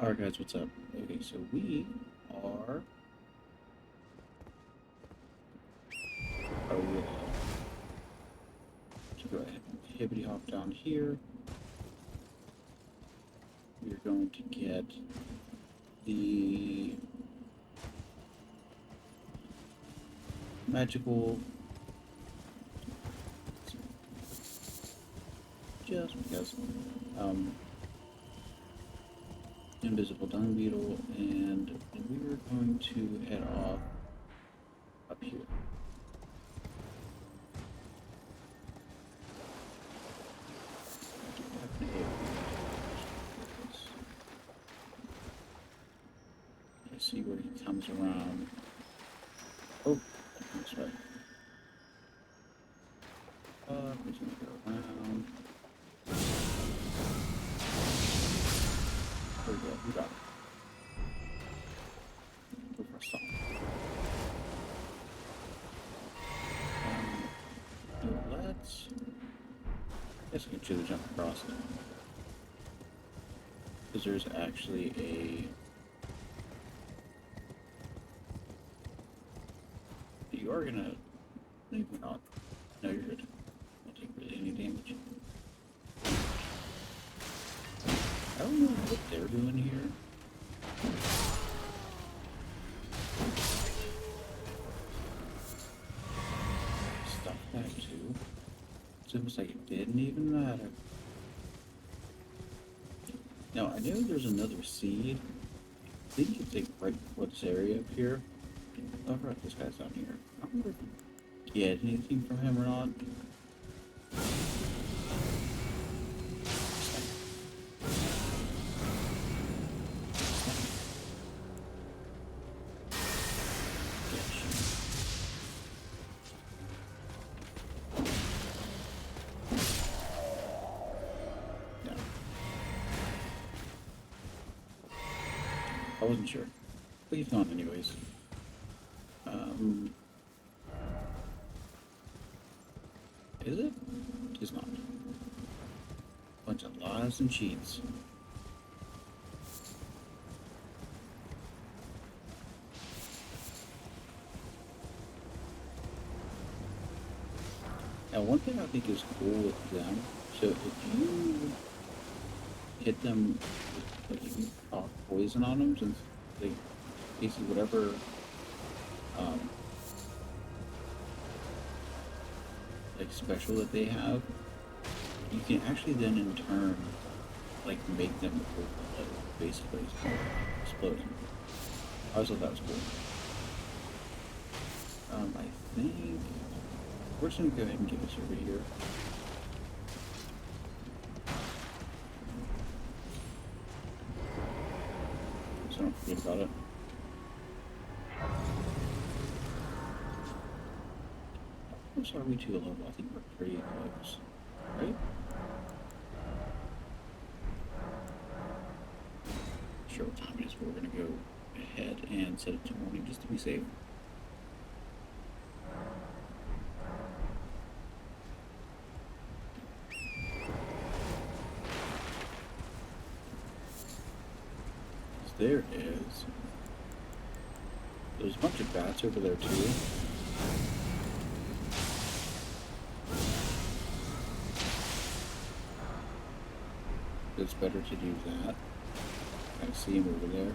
Alright guys, what's up? Okay, so we are we to go ahead and hippity hop down here. We're going to get the magical, just because, invisible dung beetle, and we're going to head off up here. Let's see where he comes around. Oh, that's right. He's gonna go around. There we go, we got it. Go for a song. Let's... I guess I can choose to jump across it. Because there's actually a... You are gonna... Maybe not. No, you're good. Don't take really any damage. I don't know what they're doing here. Stuff that too. It's almost like it didn't even matter. Now, I know there's another seed. I think it's like right before this area up here. Oh, right, this guy's down here. I wonder if you get anything from him or not. I wasn't sure. But he's gone anyways. Is it? It's not. Bunch of lies and cheats. Now, one thing I think is cool with them, so if you hit them, like if you pop poison on them, since they basically whatever like special that they have, you can actually then in turn like make them basically exploding. I always thought that was cool. I think we're just gonna go ahead and get this over here. So don't forget about it. How close are we to a level? I think we're pretty close, right? Sure what time it is, but we're gonna go ahead and set it to morning just to be safe. There is. There's a bunch of bats over there too. It's better to do that. I see him over there.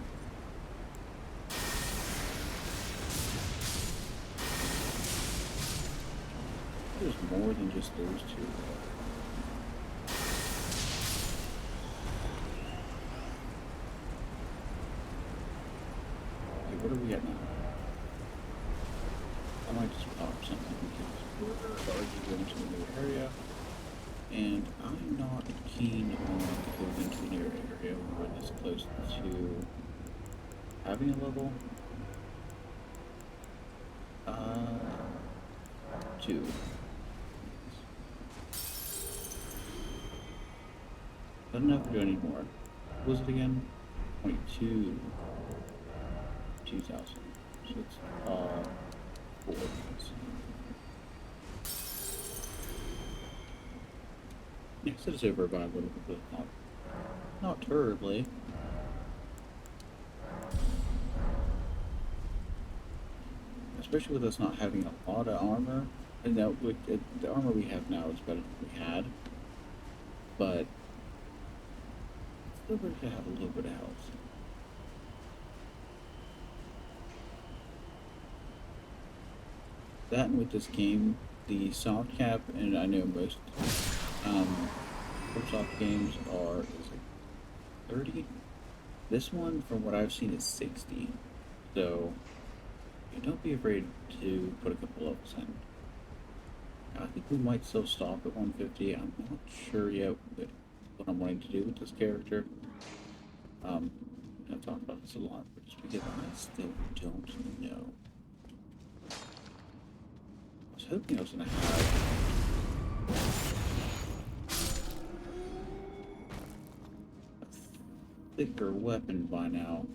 There's more than just those two. What are we at now? I might just pop something because we're already going to a new area, and I'm not keen on going into a new area where we're this close to having a level. 2. I don't know if we're doing any more. What was it again? 0.2. 2,000. So it's 4 minutes. Yeah, set us over by a little bit, but not terribly. especially with us not having a lot of armor. And that with the armor we have now is better than we had, but it's still better to have a little bit of health. That and with this game, the soft cap, and I know most soft games are, is it 30? This one, from what I've seen, is 60. So, yeah, don't be afraid to put a couple levels in. I think we might still stop at 150. I'm not sure yet what I'm wanting to do with this character. I've talked about this a lot, but just because I still don't know. I was hoping I was going to have a thicker weapon by now.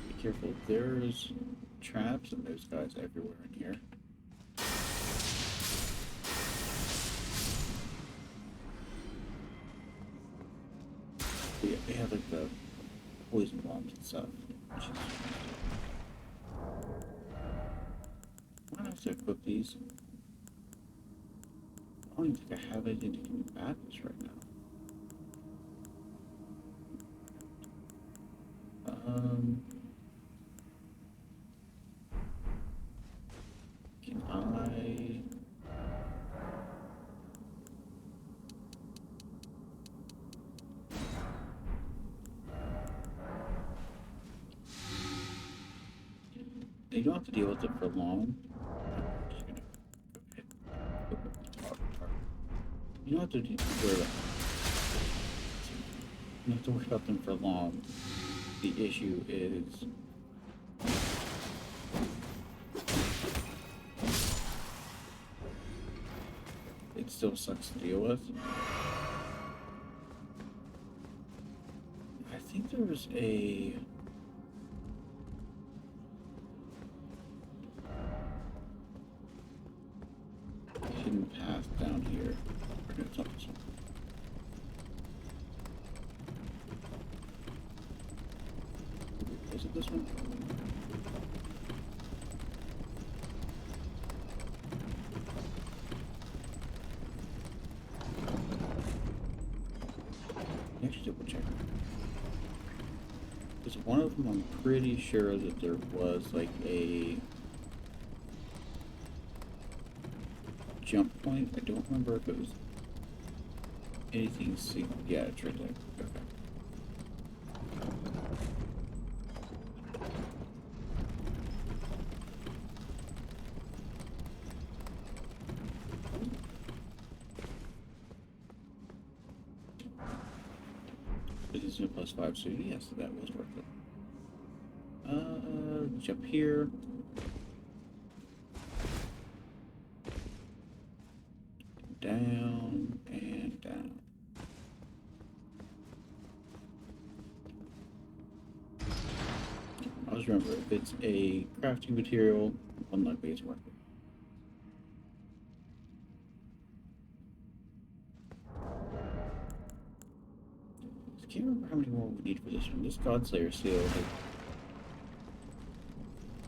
Be careful, there's traps and there's guys everywhere in here. Yeah, they have like the poison bombs and stuff. I have to equip these. I don't even think I have anything to do badness right now. Can I? You don't have to deal with it for long. I'm just gonna go ahead and equip the tar. You don't have to worry about. You don't have to worry about them for long. The issue is it still sucks to deal with. I think there was a hidden path down here. Or no, it's not this one. Is it this one? Actually, double check. Because one of them, I'm pretty sure that there was like a jump point. I don't remember if it was anything. Yeah, it's right there. Okay. This is a +5, so yes, that was worth it. Jump here. Down and down. Always remember, if it's a crafting material, unlikely it's worth it. I can't remember how many more we need for this one. This Godslayer seal,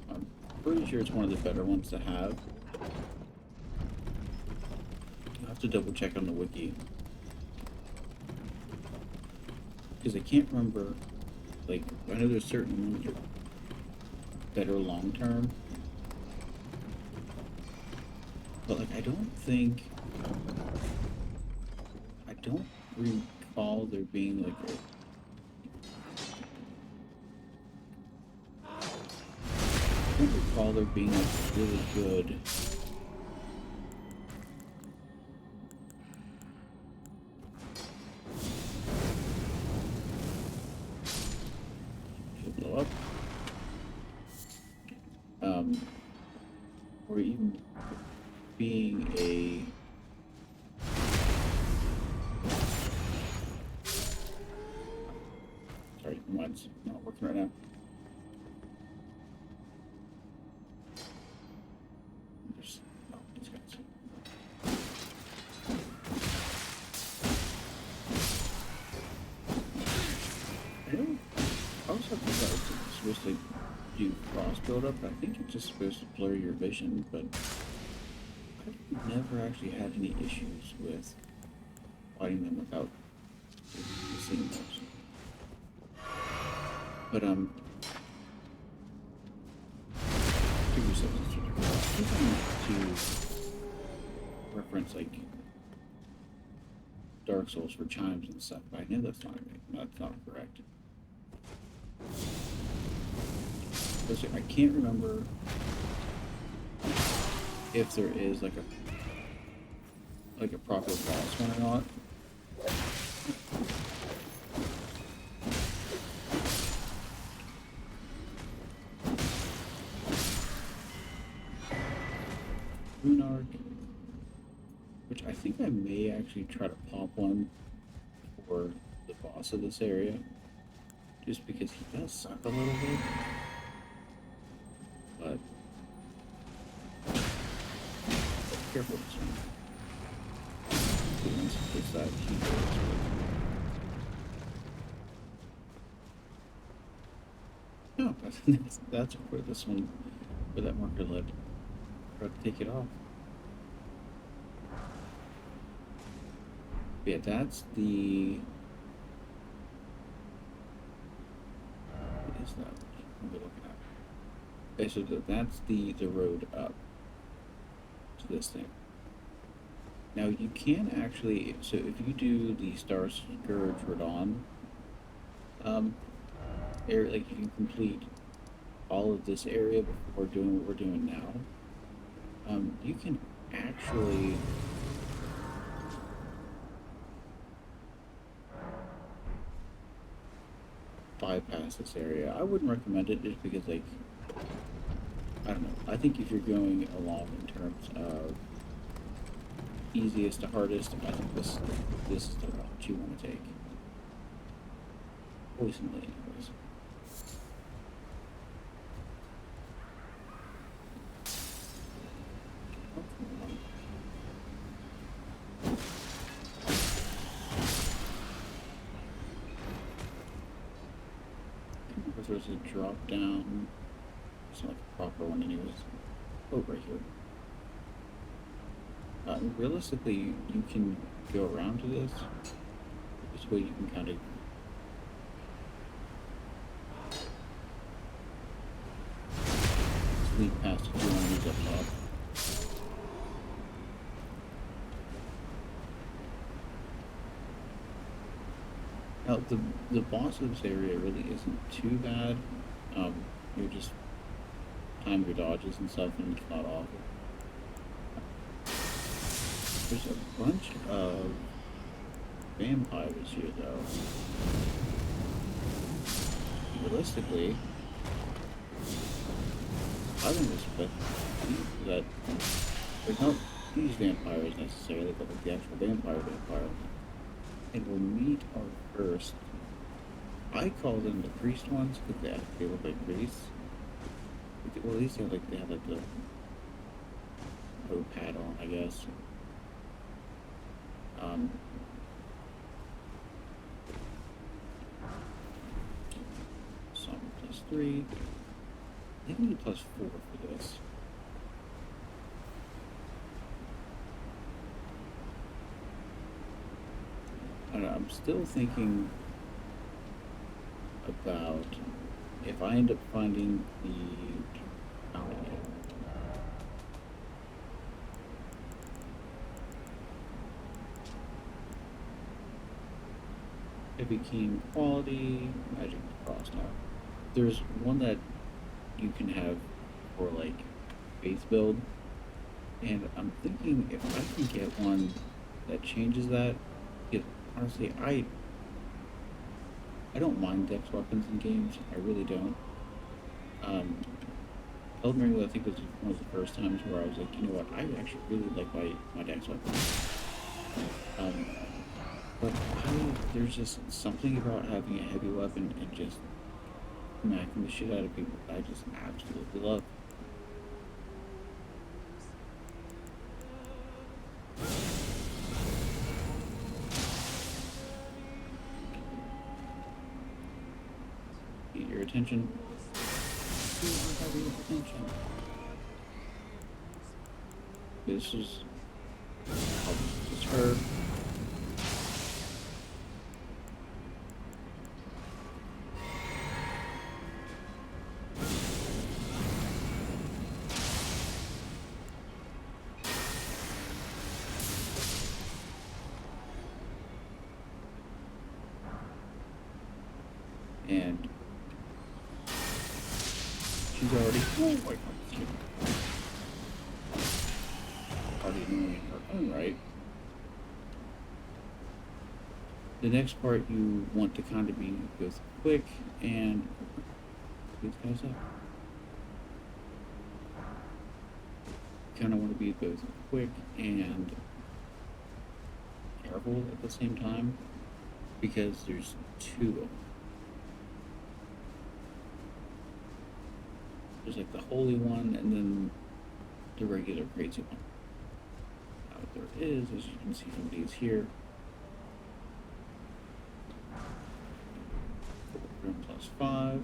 I'm pretty sure it's one of the better ones to have. You'll have to double check on the wiki. Because I can't remember, like, I know there's certain ones that are better long term. But, like, I don't recall there being, like, I don't recall there being, like, really good blow up. Or even being a sorry, mine's not working right now. I thought it was supposed to do frost buildup. I think it's just supposed to blur your vision, but I've never actually had any issues with fighting them without seeing those. But give yourself a sort of I think I need to reference like Dark Souls for chimes and stuff, but I know that's not correct. I can't remember if there is like a proper boss one or not. Rune, which I think I may actually try to pop one for the boss of this area, just because he does suck a little bit. But careful this one. Once it gets that heat goes. No, that's where this one, where that marker led. Try to take it off. Yeah, that's the. What is that? What are we looking at? Okay, so that's the road up to this thing. Now you can actually, so if you do the Star Scourge Radon, area, like if you complete all of this area before doing what we're doing now, you can actually bypass this area. I wouldn't recommend it just because, like, I don't know. I think if you're going along in terms of easiest to hardest, I think this is the route you want to take. Poisonly, anyways. There's a drop down. It's not like a proper one, anyways. Oh, right here. Realistically, you can go around to this. This way you can kind of sneak past the two enemies up top. Now, the boss of this area really isn't too bad. You just time your dodges and stuff, and it's not awful. There's a bunch of vampires here, though. Realistically, I don't expect that there's not these vampires necessarily, but like the actual vampire. And we'll meet our first. I call them the priest ones because they look like priests. Well, at least they have like the hope hat on, I guess. Some +3. I think we need +4 for this. I don't know, I'm still thinking about if I end up finding the Heavy Keen quality, Magic Frost. Now, there's one that you can have for like faith build, and I'm thinking if I can get one that changes that, because honestly, I don't mind dex weapons in games. I really don't. Elden Ring, I think, was one of the first times where I was like, you know what, I actually really like my dex weapons. But there's just something about having a heavy weapon and just smacking the shit out of people that I just absolutely love. Your your attention. You are having attention. This is her. And she's already already annoying her own right. The next part you want to kind of be both quick and these guys up. Kind of want to be both quick and careful at the same time because there's two of them. There's like the holy one and then the regular crazy one. Now what there is, as you can see from these here, +5.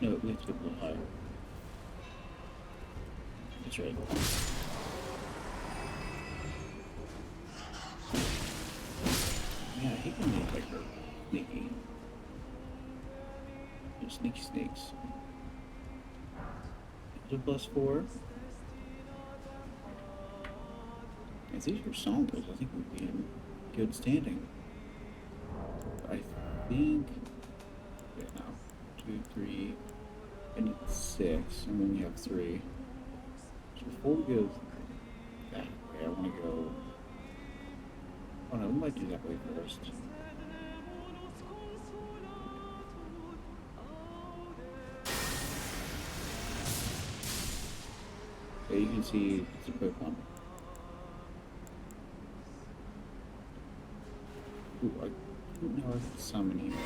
No, we have to go a little higher. That's right. Yeah, he can make like her sneaky. They're sneaky snakes. It's a +4. If these were samples, I think we'd be in good standing. I think. Yeah, no. 2, 3. I need 6, and then we have 3. So before we go that way, I want to go. Oh no, we might do that way first. Yeah, you can see it's a Pokemon. Ooh, I don't know if it's summon here.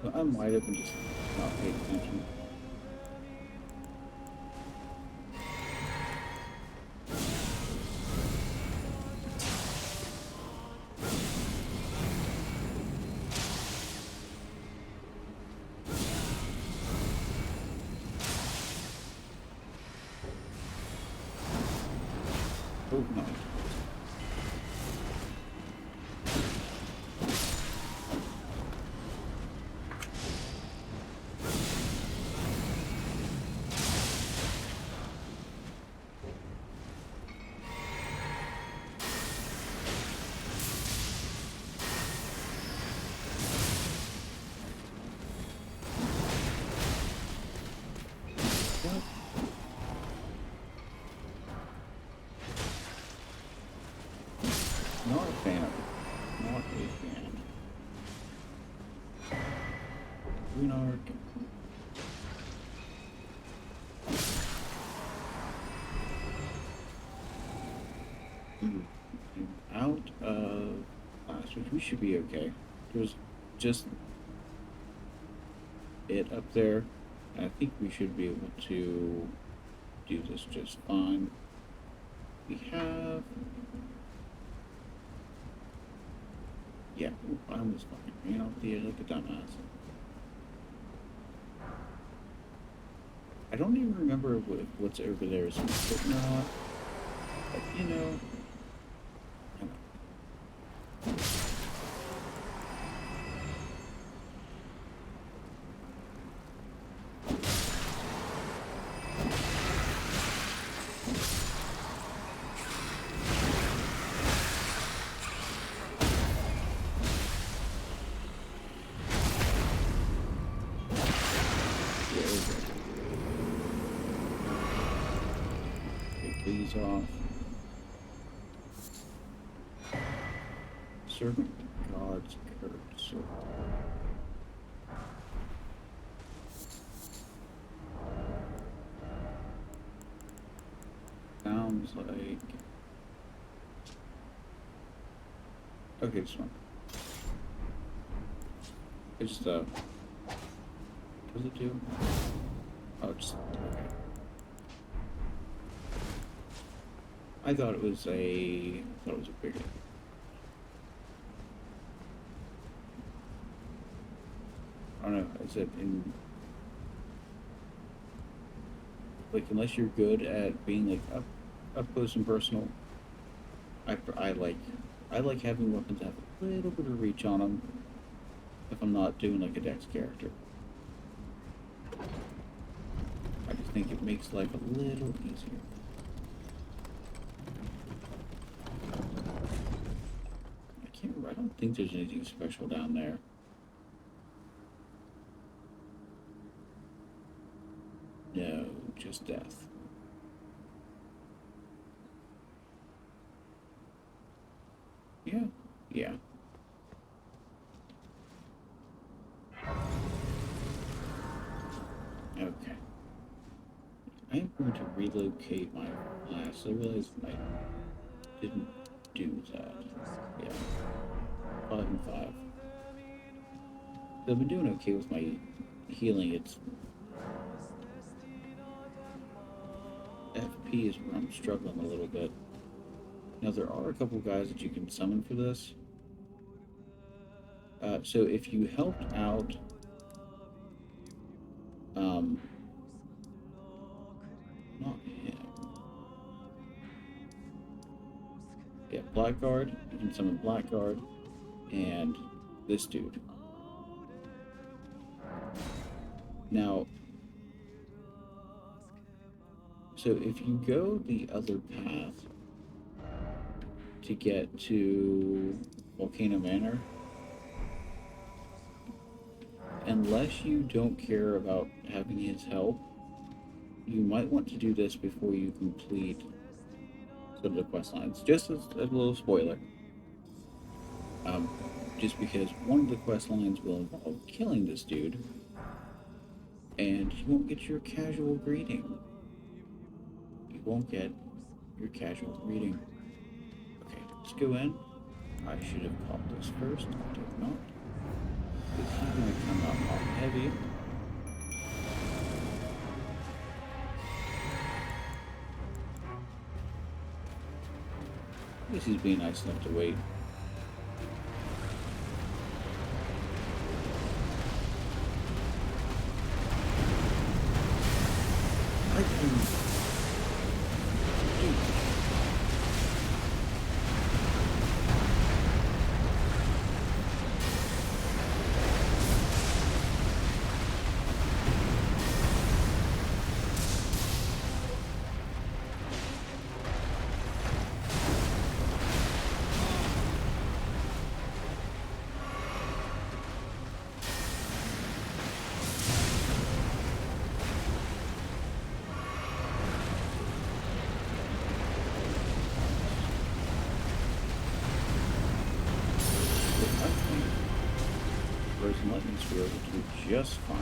But I might have just not paid attention. Oh no. Not a fan of it. Not a fan. Runark. Out of last week, we should be okay. There's just it up there. I think we should be able to do this just fine. We have. Yeah, I almost fucking ran off the edge like a dumbass. I don't even remember what's over there is important or not. But you know. These off. Servant God's curse. Sounds like Okay, this one. I just, what does it do? Oh, just, okay. I thought it was a bigger. I don't know, is it in, like, unless you're good at being, like, up close and personal, I like having weapons that have a little bit of reach on them if I'm not doing, like, a dex character. I just think it makes life a little easier. I can't remember, I don't think there's anything special down there. No, just death. Yeah, yeah. Okay. I am going to relocate my class. I realized I didn't do that. Yeah. 5 and 5. I've been doing okay with my healing. It's FP is where I'm struggling a little bit. Now there are a couple guys that you can summon for this. So if you helped out, not him. Yeah, Blackguard. You can summon Blackguard, and this dude. Now, so if you go the other path to get to Volcano Manor, unless you don't care about having his help, you might want to do this before you complete some of the quest lines. Just as a little spoiler. Just because one of the quest lines will involve killing this dude, and you won't get your casual greeting. You won't get your casual greeting. Okay, let's go in. I should have caught this first. I did not. Because he's going to come out hot and heavy. I guess he's being nice enough to wait. I can... And lightning spear will do just fine.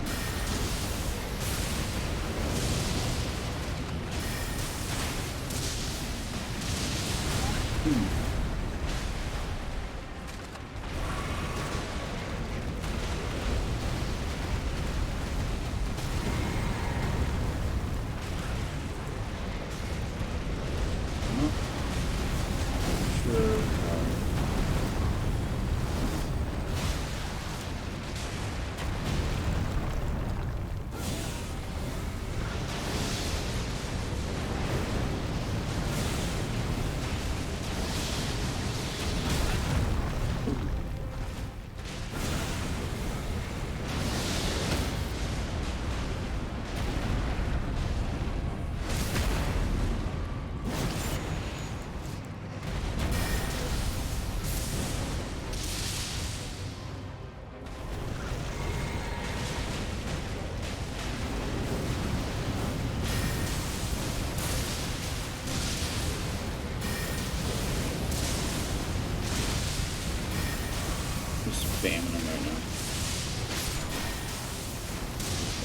Spamming him right now.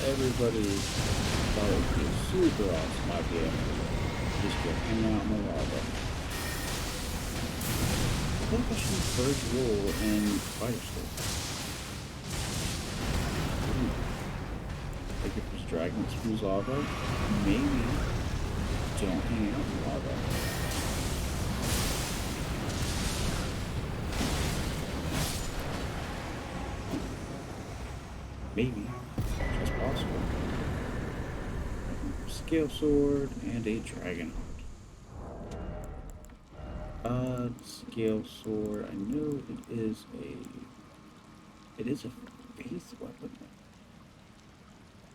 Everybody thought it would be a super awesome idea just to hang out in the lava. feel like I should use Bird's Roll and Fire Stick. Like if this dragon spews lava, maybe don't hang out in lava. Maybe. Just possible. Scale Sword and a Dragon Heart. Scale Sword. I know it is a faith weapon.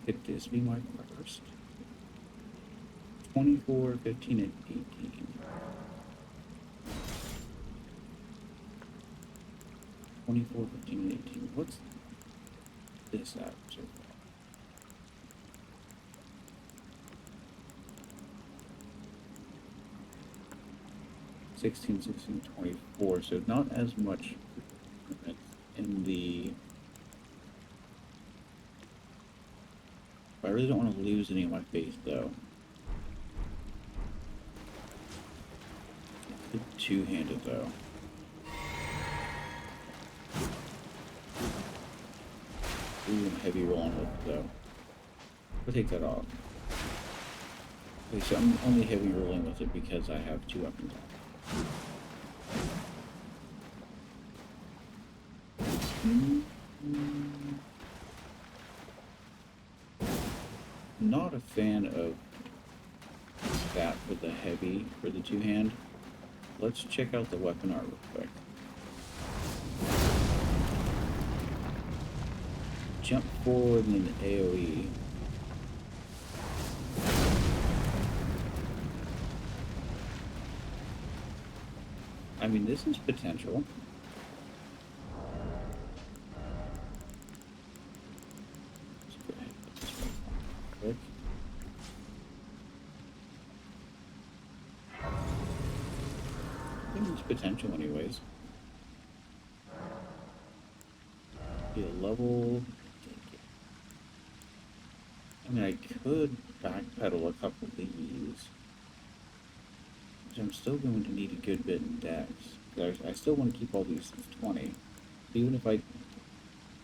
Could this be my first? 24, 15, and 18. 24, 15, and 18. What's this at so far? 16, 16, 24. So not as much in the... I really don't want to lose any of my faith, though. The two-handed, though. Ooh, I'm heavy rolling with it, though. I'll take that off. Okay, so I'm only heavy rolling with it because I have two weapons on. Not a fan of that for the heavy, for the two-hand. Let's check out the weapon art real quick. Jump forward and then AoE. I mean, this is potential. Let's go ahead and put this one on quick. I think it's potential anyways. Be a level. I mean, I could backpedal a couple of these. I'm still going to need a good bit in dex. I still want to keep all these 20. Even if I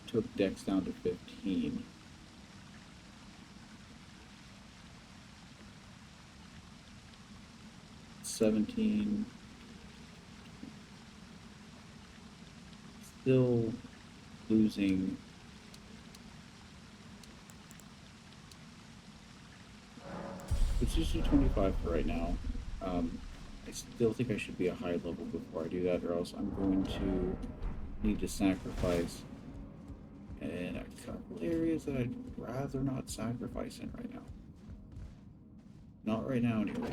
took dex down to 15. $17. Still losing. Let's just do 25 for right now. I still think I should be a high level before I do that, or else I'm going to need to sacrifice in a couple areas that I'd rather not sacrifice in right now. Not right now, anyways.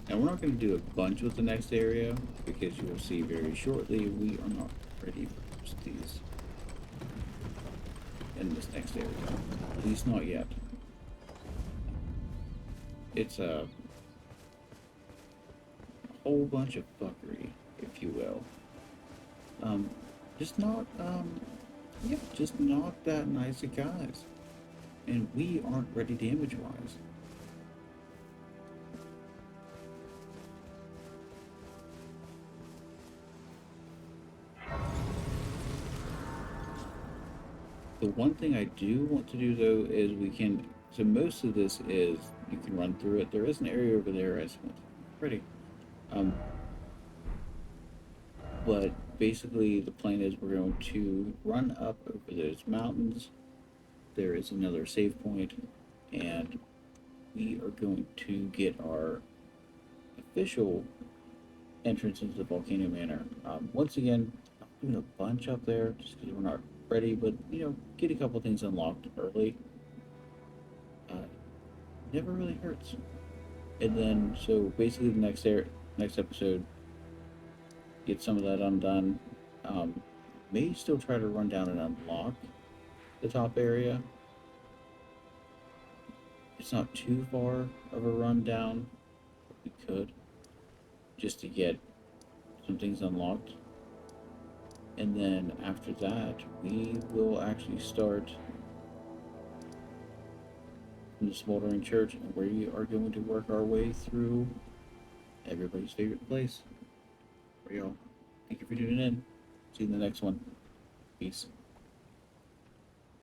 Now we're not going to do a bunch with the next area, because you will see very shortly we are not ready for these in this next area. At least not yet. It's a whole bunch of fuckery, if you will. Just not, yeah, just not that nice of guys. And we aren't ready damage-wise. The one thing I do want to do, though, is we can... So most of this is you can run through it. There is an area over there. It's pretty. But basically the plan is we're going to run up over those mountains. There is another save point, and we are going to get our official entrance into the Volcano Manor. Once again, I'm doing a bunch up there just because we're not ready, but you know, get a couple things unlocked early. Never really hurts. And then, so basically, the next episode, get some of that undone. May still try to run down and unlock the top area. It's not too far of a run down, but we could. just to get some things unlocked. And then after that, we will actually start from the Smoldering Church, and we are going to work our way through everybody's favorite place. For y'all. Thank you for tuning in. See you in the next one. Peace.